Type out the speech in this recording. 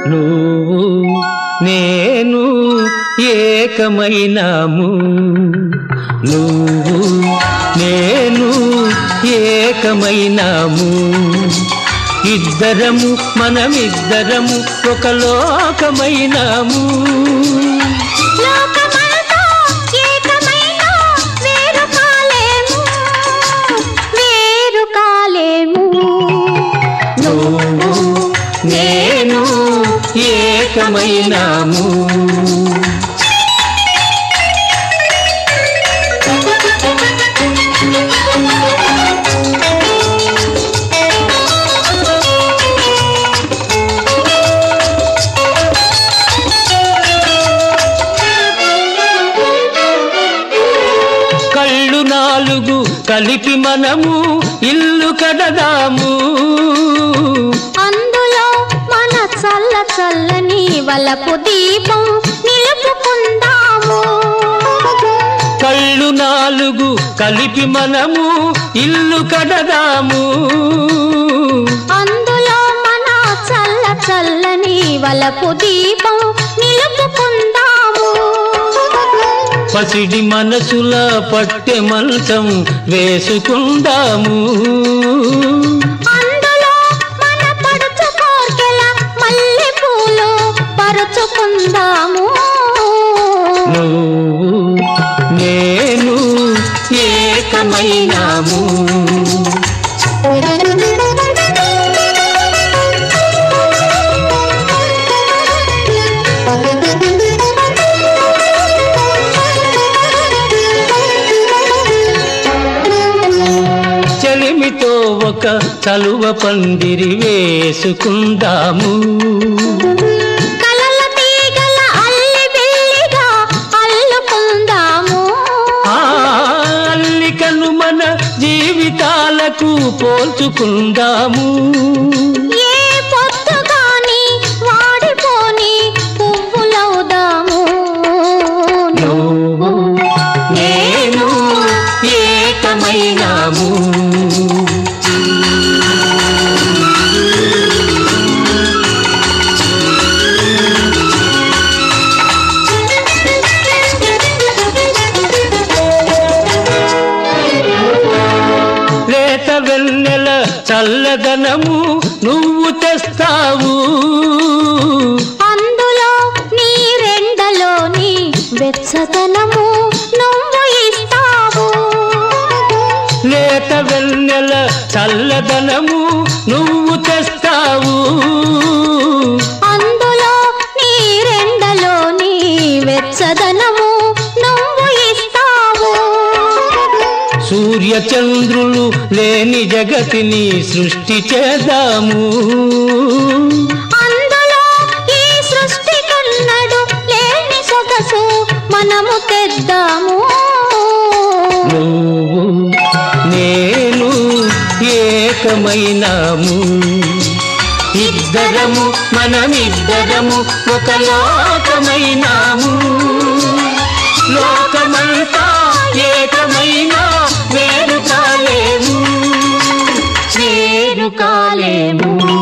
నువ్వు నేను ఏకమైనాము, నువ్వు నేను ఏకమైనాము. ఇద్దరము మనమిద్దరము ఒక లోకమైనాము. నువ్వు నేను ఏకమైనాము. కళ్ళు నాలుగు కలిపి మనము ఇల్లు కడదాము. చల్ల చల్లని వలపు దీపం నిలుపుకుందాము. కళ్ళు నాలుగు కలిపి మనము ఇల్లు కడదాము. అందులో మన చల్ల చల్లని వలపు దీపం నిలుపుకుందాము. పసిడి మనసుల పట్టె మంచం వేసుకుందాము. నువ్వు నేను ఏకమైనాము. చెలిమితో ఒక చలువ పందిరి వేసుకుందాము. అల్లికను మన జీవితాలకు పోల్చుకుందాము. ఏ పొద్దుగాని వాడిపోని పువ్వులవుదాము. నువ్వు నేను ఏకమైనాము. వెన్నెల చల్లదనము నువ్వు తెస్తావు. అందులో నీ రెండలోని వెచ్చదనము నువ్వు ఇస్తావు. లేత వెన్నెల చల్లదనము నువ్వు తెస్తావు. అందులో నీ రెండలోని వెచ్చదనము నువ్వు ఇస్తావు. సూర్య చంద్రులు లేని జగతిని సృష్టి చేద్దాము. అందులో ఈ సృష్టి కన్నడు లేని సొగసు మనము తెద్దాము. నువ్వు నేను ఏకమైనాము. ఇద్దరము మనమిద్దరము ఒక లోకమైనాము. లోకమంతా ఏకమైనా వేరు కాలేము.